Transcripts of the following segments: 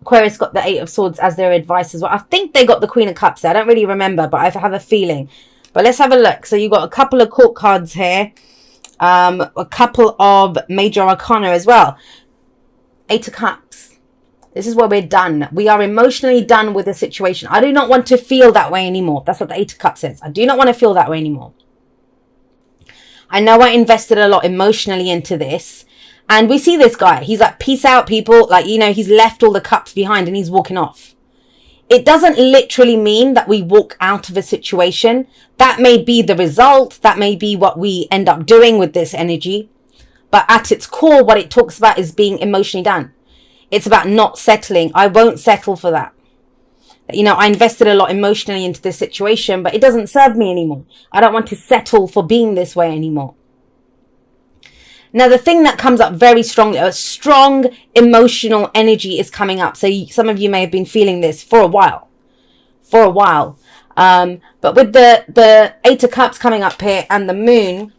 Aquarius got the Eight of Swords as their advice as well. I think they got the Queen of Cups there. I don't really remember, but I have a feeling. But let's have a look. So you've got a couple of court cards here. A couple of major arcana as well. Eight of Cups. This is where we're done. We are emotionally done with the situation. I do not want to feel that way anymore. That's what the Eight of Cups says. I do not want to feel that way anymore. I know I invested a lot emotionally into this. And we see this guy. He's like, peace out, people. Like, you know, he's left all the cups behind and he's walking off. It doesn't literally mean that we walk out of a situation. That may be the result. That may be what we end up doing with this energy. But at its core, what it talks about is being emotionally done. It's about not settling. I won't settle for that. You know, I invested a lot emotionally into this situation, but it doesn't serve me anymore. I don't want to settle for being this way anymore. Now, the thing that comes up very strongly, a strong emotional energy is coming up. So some of you may have been feeling this for a while. But with the Eight of Cups coming up here and the Moon,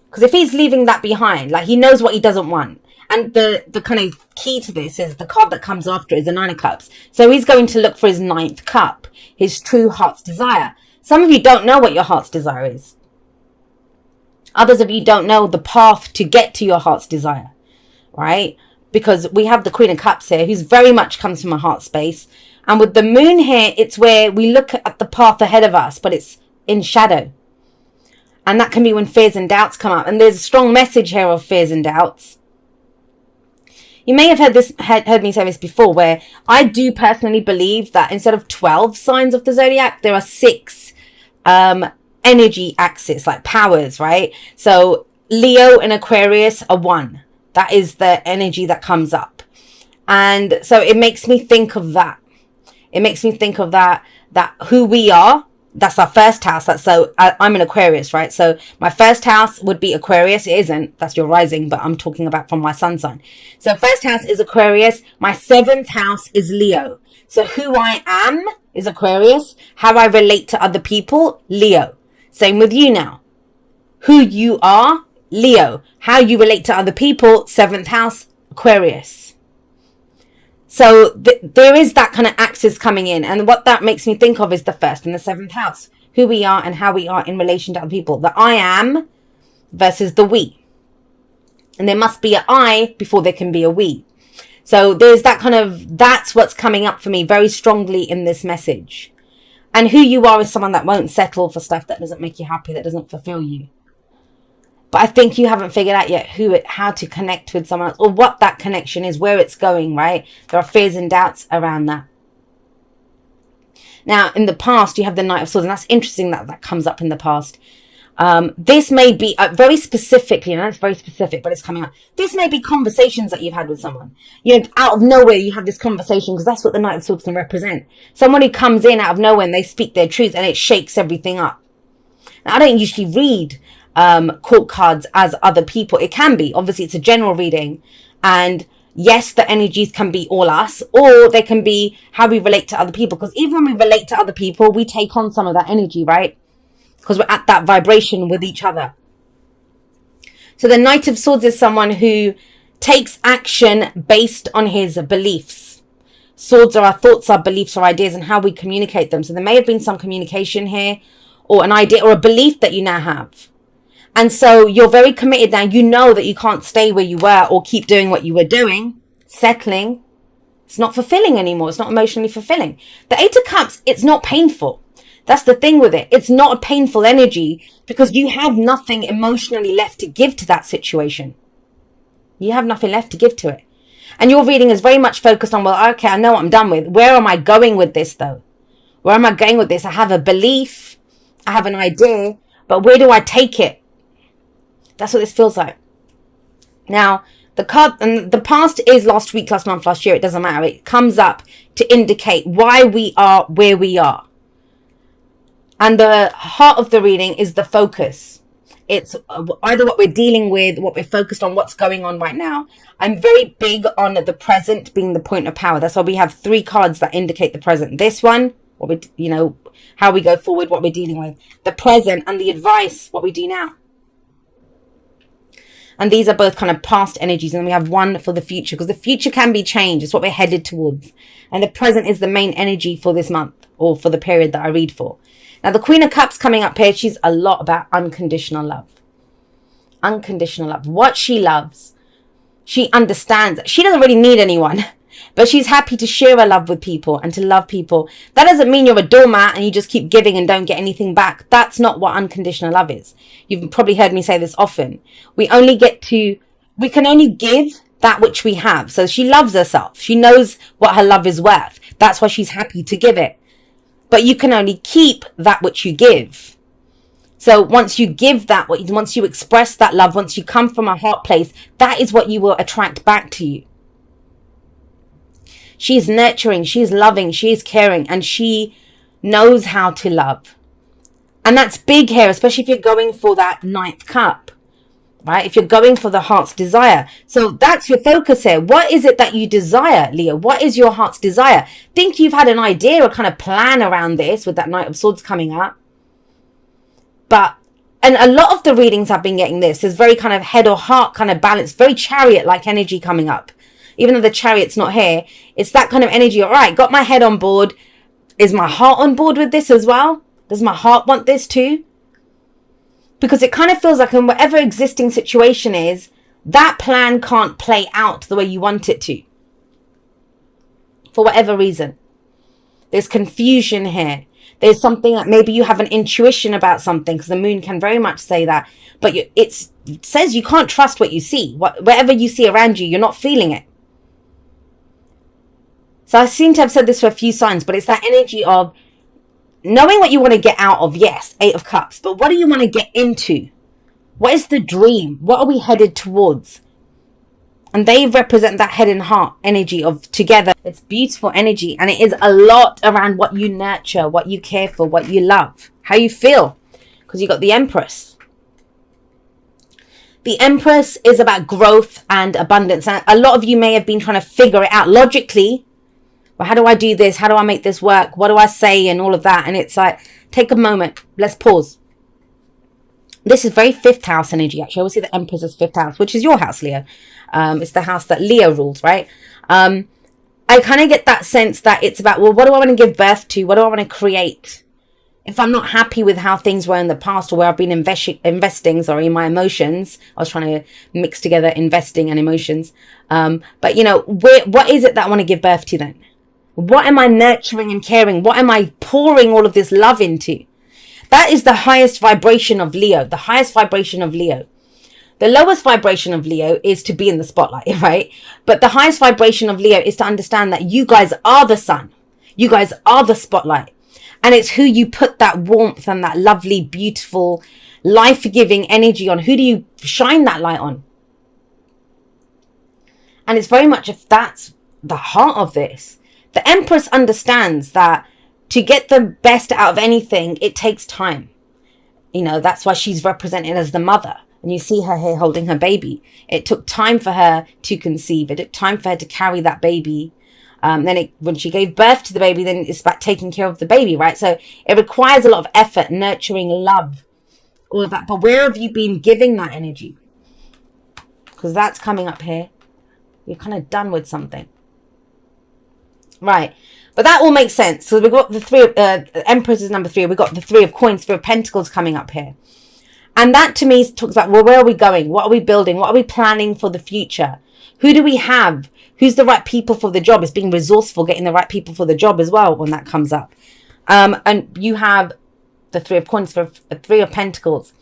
because if he's leaving that behind, like he knows what he doesn't want. And the kind of key to this is the card that comes after is the Nine of Cups. So he's going to look for his ninth cup, his true heart's desire. Some of you don't know what your heart's desire is. Others of you don't know the path to get to your heart's desire, right? Because we have the Queen of Cups here, who's very much comes from a heart space. And with the Moon here, it's where we look at the path ahead of us, but it's in shadow. And that can be when fears and doubts come up. And there's a strong message here of fears and doubts. You may have heard me say this before, where I do personally believe that instead of 12 signs of the zodiac, there are 6 energy axis, like powers, right? So Leo and Aquarius are 1. That is the energy that comes up. And so it makes me think of that. It makes me think of that who we are. That's our first house. I'm an Aquarius, right? So my first house would be Aquarius. It isn't. That's your rising, but I'm talking about from my sun sign. So first house is Aquarius. My 7th house is Leo. So who I am is Aquarius. How I relate to other people, Leo. Same with you now. Who you are, Leo. How you relate to other people, 7th house, Aquarius. So there is that kind of axis coming in. And what that makes me think of is the 1st and the 7th house. Who we are and how we are in relation to other people. The I am versus the we. And there must be an I before there can be a we. So there's that kind of, that's what's coming up for me very strongly in this message. And who you are is someone that won't settle for stuff that doesn't make you happy, that doesn't fulfill you. But I think you haven't figured out yet how to connect with someone else, or what that connection is, where it's going, right? There are fears and doubts around that. Now, in the past, you have the Knight of Swords, and that's interesting that comes up in the past. This may be very specifically, and that's very specific, but it's coming up. This may be conversations that you've had with someone. You know, out of nowhere, you have this conversation, because that's what the Knight of Swords can represent. Someone who comes in out of nowhere and they speak their truth, and it shakes everything up. Now, I don't usually read court cards as other people. It can be. Obviously, it's a general reading. And yes, the energies can be all us, or they can be how we relate to other people. Because even when we relate to other people, we take on some of that energy, right? Because we're at that vibration with each other. So the Knight of Swords is someone who takes action based on his beliefs. Swords are our thoughts, our beliefs, our ideas, and how we communicate them. So there may have been some communication here, or an idea, or a belief that you now have. And so you're very committed now. You know that you can't stay where you were or keep doing what you were doing, settling. It's not fulfilling anymore. It's not emotionally fulfilling. The Eight of Cups, it's not painful. That's the thing with it. It's not a painful energy because you have nothing emotionally left to give to that situation. You have nothing left to give to it. And your reading is very much focused on, well, okay, I know what I'm done with. Where am I going with this though? Where am I going with this? I have a belief. I have an idea, but where do I take it? That's what this feels like. Now, the card, and the past is last week, last month, last year. It doesn't matter. It comes up to indicate why we are where we are. And the heart of the reading is the focus. It's either what we're dealing with, what we're focused on, what's going on right now. I'm very big on the present being the point of power. That's why we have 3 cards that indicate the present. This one, what we, you know, how we go forward, what we're dealing with. The present, and the advice, what we do now. And these are both kind of past energies. And we have one for the future, because the future can be changed. It's what we're headed towards. And the present is the main energy for this month, or for the period that I read for. Now, the Queen of Cups coming up here, she's a lot about unconditional love. Unconditional love. What she loves, she understands. She doesn't really need anyone, but she's happy to share her love with people and to love people. That doesn't mean you're a doormat and you just keep giving and don't get anything back. That's not what unconditional love is. You've probably heard me say this often. We can only give that which we have. So she loves herself. She knows what her love is worth. That's why she's happy to give it. But you can only keep that which you give. So once you give that, once you express that love, once you come from a heart place, that is what you will attract back to you. She's nurturing, she's loving, she's caring, and she knows how to love. And that's big here, especially if you're going for that 9th cup, right? If you're going for the heart's desire. So that's your focus here. What is it that you desire, Leo? What is your heart's desire? Think you've had an idea or kind of plan around this with that Knight of Swords coming up. And a lot of the readings I've been getting this is very kind of head or heart kind of balance, very chariot-like energy coming up. Even though the chariot's not here, it's that kind of energy. All right, got my head on board. Is my heart on board with this as well? Does my heart want this too? Because it kind of feels like in whatever existing situation is, that plan can't play out the way you want it to. For whatever reason. There's confusion here. There's something that maybe you have an intuition about something, because the moon can very much say that. But it says you can't trust what you see. Whatever you see around you, you're not feeling it. So I seem to have said this for a few signs, but it's that energy of knowing what you want to get out of, yes, 8 of Cups. But what do you want to get into? What is the dream? What are we headed towards? And they represent that head and heart energy of together. It's beautiful energy. And it is a lot around what you nurture, what you care for, what you love, how you feel. Because you got the Empress. The Empress is about growth and abundance. And a lot of you may have been trying to figure it out logically. Well, how do I do this? How do I make this work? What do I say? And all of that. And it's like, take a moment. Let's pause. This is very 5th house energy, actually. I always see the Empress as 5th house, which is your house, Leo. It's the house that Leo rules, right? I kind of get that sense that it's about, well, what do I want to give birth to? What do I want to create? If I'm not happy with how things were in the past, or where I've been investing, my emotions. I was trying to mix together investing and emotions. But, you know, what is it that I want to give birth to then? What am I nurturing and caring? What am I pouring all of this love into? That is the highest vibration of Leo. The highest vibration of Leo. The lowest vibration of Leo is to be in the spotlight, right? But the highest vibration of Leo is to understand that you guys are the sun. You guys are the spotlight. And it's who you put that warmth and that lovely, beautiful, life-giving energy on. Who do you shine that light on? And it's very much, if that's the heart of this. The Empress understands that to get the best out of anything, it takes time. You know, that's why she's represented as the mother. And you see her here holding her baby. It took time for her to conceive. It took time for her to carry that baby. When she gave birth to the baby, then it's about taking care of the baby, right? So it requires a lot of effort, nurturing, love, all of that. But where have you been giving that energy? Because that's coming up here. You're kind of done with something. Right. But that all makes sense. So we've got the 3 of Empress is number 3. We've got the 3 of Coins, 3 of Pentacles coming up here. And that to me talks about, well, where are we going? What are we building? What are we planning for the future? Who do we have? Who's the right people for the job? It's being resourceful, getting the right people for the job as well when that comes up. And you have the 3 of Coins, 3 of Pentacles.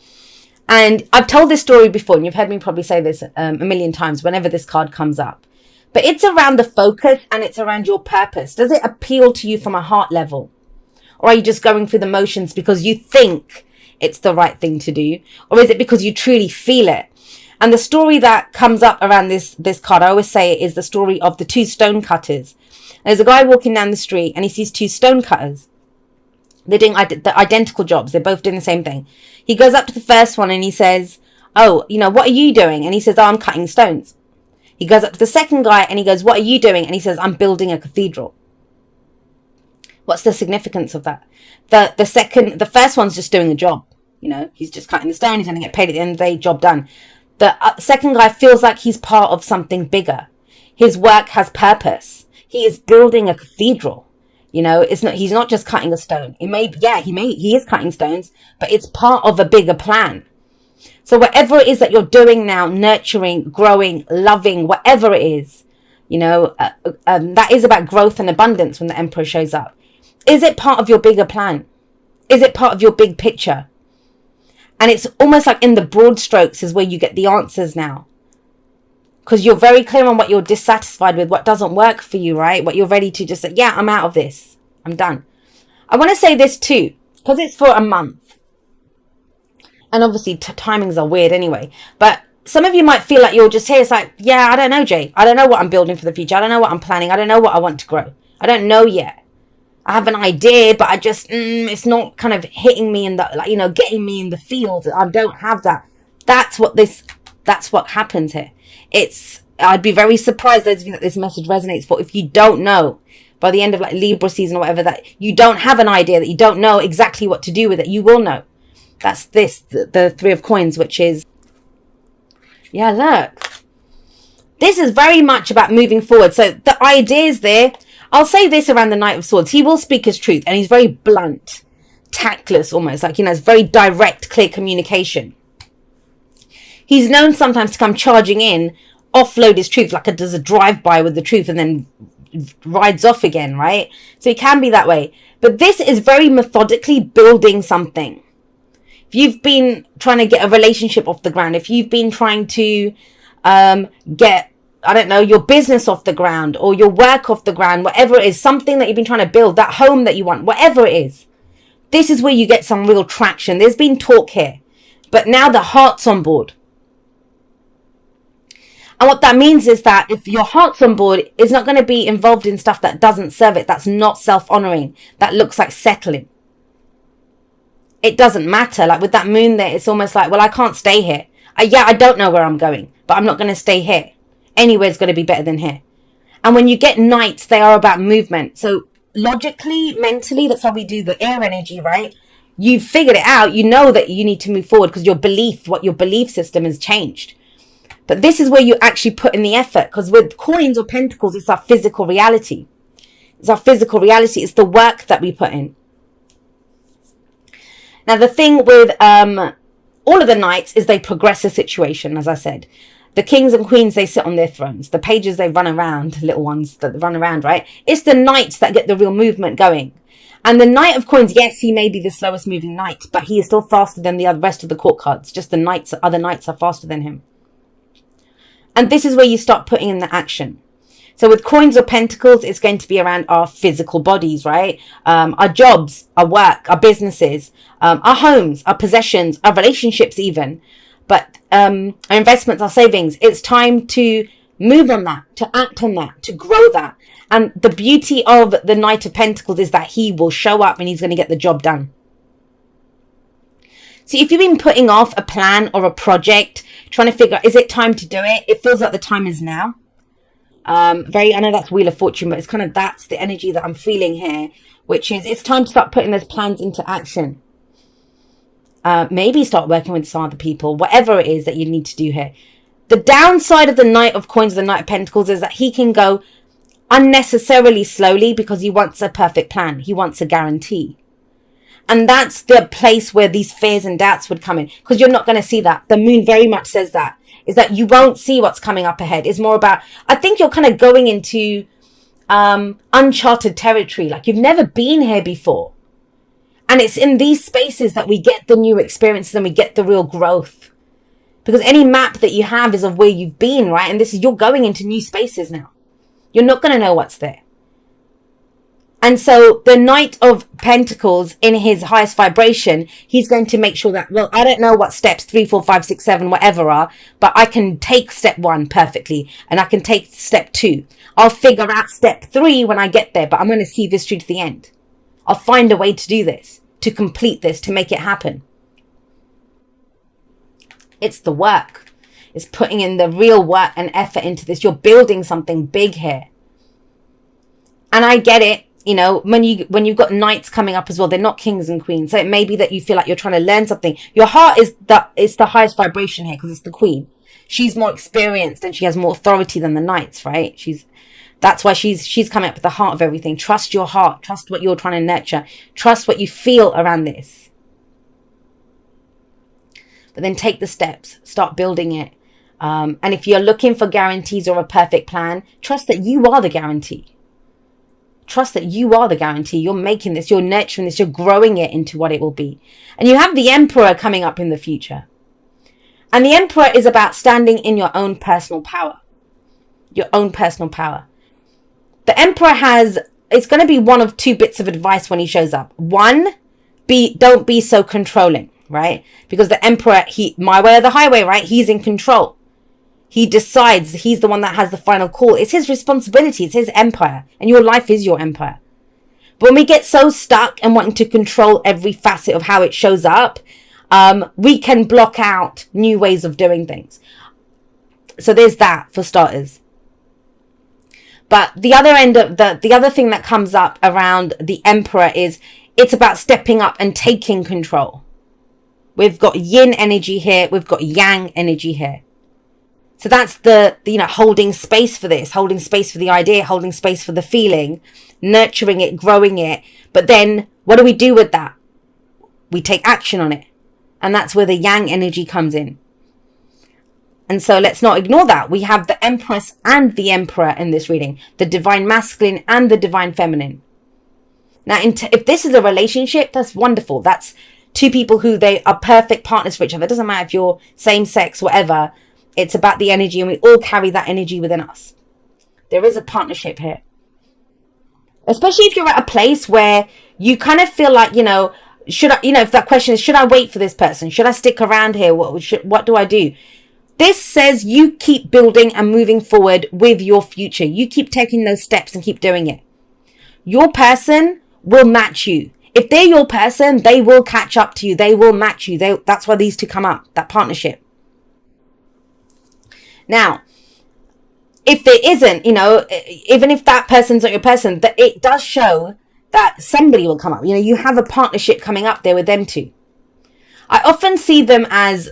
And I've told this story before, and you've heard me probably say this a million times whenever this card comes up. But it's around the focus and it's around your purpose. Does it appeal to you from a heart level? Or are you just going through the motions because you think it's the right thing to do? Or is it because you truly feel it? And the story that comes up around this card, I always say, is the story of the 2 stone cutters. There's a guy walking down the street and he sees 2 stone cutters. They're doing the identical jobs. They're both doing the same thing. He goes up to the first one and he says, oh, you know, what are you doing? And he says, oh, I'm cutting stones. He goes up to the second guy and he goes, what are you doing? And he says, I'm building a cathedral. What's the significance of that? The first one's just doing a job. You know, he's just cutting the stone. He's going to get paid at the end of the day, job done. The second guy feels like he's part of something bigger. His work has purpose. He is building a cathedral. You know, he's not just cutting a stone. He is cutting stones, but it's part of a bigger plan. So whatever it is that you're doing now, nurturing, growing, loving, whatever it is, you know, that is about growth and abundance when the Emperor shows up. Is it part of your bigger plan? Is it part of your big picture? And it's almost like in the broad strokes is where you get the answers now. Because you're very clear on what you're dissatisfied with, what doesn't work for you, right? What you're ready to just say, yeah, I'm out of this. I'm done. I want to say this too, because it's for a month. And obviously timings are weird anyway. But some of you might feel like you're just here. It's like, yeah, I don't know, Jay. I don't know what I'm building for the future. I don't know what I'm planning. I don't know what I want to grow. I don't know yet. I have an idea, but I just, it's not kind of hitting me in the, like, you know, getting me in the field. I don't have that. That's what happens here. I'd be very surprised, those of you that this message resonates for, if you don't know by the end of like Libra season or whatever, that you don't have an idea, that you don't know exactly what to do with it. You will know. That's the Three of Coins, which is, yeah, look. This is very much about moving forward. So the ideas there, I'll say this around the Knight of Swords. He will speak his truth, and he's very blunt, tactless almost, like, you know, it's very direct, clear communication. He's known sometimes to come charging in, offload his truth, like does a drive-by with the truth and then rides off again, right? So he can be that way. But this is very methodically building something. If you've been trying to get a relationship off the ground, if you've been trying to get, I don't know, your business off the ground or your work off the ground, whatever it is, something that you've been trying to build, that home that you want, whatever it is, this is where you get some real traction. There's been talk here, but now the heart's on board. And what that means is that if your heart's on board, it's not going to be involved in stuff that doesn't serve it, that's not self-honoring, that looks like settling. It doesn't matter. Like with that moon there, it's almost like, well, I can't stay here. I don't know where I'm going, but I'm not going to stay here. Anywhere's going to be better than here. And when you get knights, they are about movement. So logically, mentally, that's how we do the air energy, right? You've figured it out. You know that you need to move forward because your belief system has changed. But this is where you actually put in the effort, because with coins or pentacles, it's our physical reality. It's our physical reality. It's the work that we put in. Now, the thing with all of the knights is they progress a situation, as I said. The kings and queens, they sit on their thrones. The pages, they run around, little ones that run around, right? It's the knights that get the real movement going. And the Knight of Coins, yes, he may be the slowest moving knight, but he is still faster than the rest of the court cards. Just the other knights are faster than him. And this is where you start putting in the action. So with coins or pentacles, it's going to be around our physical bodies, right? Our jobs, our work, our businesses, our homes, our possessions, our relationships even. But our investments, our savings. It's time to move on that, to act on that, to grow that. And the beauty of the Knight of Pentacles is that he will show up and he's going to get the job done. So if you've been putting off a plan or a project, trying to figure out, is it time to do it? It feels like the time is now. I know that's Wheel of Fortune, but it's kind of, that's the energy that I'm feeling here, which is it's time to start putting those plans into action. Maybe start working with some other people, whatever it is that you need to do here. The downside of the Knight of Coins, the Knight of Pentacles, is that he can go unnecessarily slowly because he wants a perfect plan. He wants a guarantee. And that's the place where these fears and doubts would come in, because you're not going to see that. The moon very much says that, is that you won't see what's coming up ahead. It's more about, I think you're kind of going into uncharted territory, like you've never been here before. And it's in these spaces that we get the new experiences and we get the real growth. Because any map that you have is of where you've been, right? And you're going into new spaces now. You're not going to know what's there. And so the Knight of Pentacles, in his highest vibration, he's going to make sure that, well, I don't know what steps 3, 4, 5, 6, 7, whatever are, but I can take step 1 perfectly and I can take step 2. I'll figure out step 3 when I get there, but I'm going to see this through to the end. I'll find a way to do this, to complete this, to make it happen. It's the work. It's putting in the real work and effort into this. You're building something big here. And I get it. You know, when you've got knights coming up as well, they're not kings and queens. So it may be that you feel like you're trying to learn something. Your heart is the highest vibration here because it's the queen. she's more experienced and she has more authority than the knights, right? That's why she's coming up with the heart of everything. Trust your heart. Trust what you're trying to nurture. Trust what you feel around this. But then take the steps. Start building it. And if you're looking for guarantees or a perfect plan, trust that you are the guarantee. Trust that you are the guarantee. You're making this. You're nurturing this. You're growing it into what it will be. And you have the Emperor coming up in the future. And the Emperor is about standing in your own personal power. Your own personal power. The Emperor it's going to be one of two bits of advice when he shows up. One, don't be so controlling, right? Because the Emperor, my way or the highway, right? He's in control. He decides. He's the one that has the final call. It's his responsibility. It's his empire. And your life is your empire. But when we get so stuck and wanting to control every facet of how it shows up, we can block out new ways of doing things. So there's that for starters. But the other end of the other thing that comes up around the Emperor is it's about stepping up and taking control. We've got yin energy here. We've got yang energy here. So that's the holding space for this, holding space for the idea, holding space for the feeling, nurturing it, growing it. But then what do we do with that? We take action on it. And that's where the yang energy comes in. And so let's not ignore that. We have the Empress and the Emperor in this reading. The divine masculine and the divine feminine. Now, if this is a relationship, that's wonderful. That's two people who they are perfect partners for each other. It doesn't matter if you're same sex, whatever. It's about the energy, and we all carry that energy within us. There is a partnership here. Especially if you're at a place where you kind of feel like, should I, if that question is, should I wait for this person? Should I stick around here? What do I do? This says you keep building and moving forward with your future. You keep taking those steps and keep doing it. Your person will match you. If they're your person, they will catch up to you. They will match you. That's why these two come up, that partnership. Now, if there isn't, even if that person's not your person, that it does show that somebody will come up. You have a partnership coming up there with them two. I often see them as,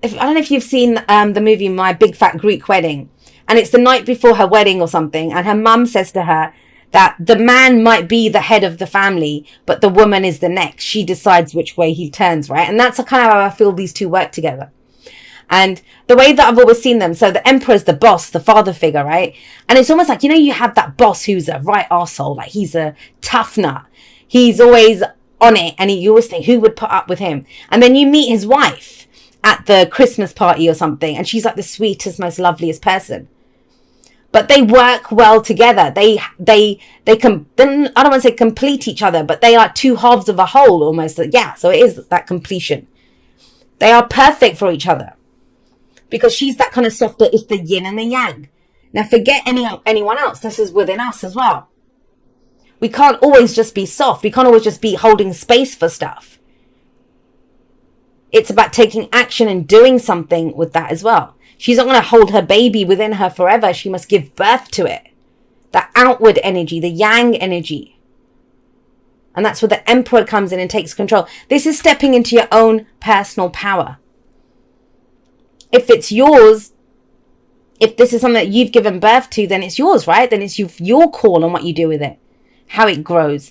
I don't know if you've seen the movie My Big Fat Greek Wedding, and it's the night before her wedding or something, and her mum says to her that the man might be the head of the family, but the woman is the neck. She decides which way he turns, right? And that's kind of how I feel these two work together. And the way that I've always seen them, so the Emperor's the boss, the father figure, right? And it's almost like, you have that boss who's a right arsehole, like he's a tough nut. He's always on it, and you always think, who would put up with him? And then you meet his wife at the Christmas party or something, and she's like the sweetest, most loveliest person. But they work well together. They I don't want to say complete each other, but they are two halves of a whole almost. Yeah, so it is that completion. They are perfect for each other. Because she's that kind of softer, it's the yin and the yang. Now forget anyone else. This is within us as well. We can't always just be soft. We can't always just be holding space for stuff. It's about taking action and doing something with that as well. She's not going to hold her baby within her forever. She must give birth to it. That outward energy, the yang energy. And that's where the Emperor comes in and takes control. This is stepping into your own personal power. If it's yours, if this is something that you've given birth to, then it's yours, right? Then it's your call on what you do with it, how it grows.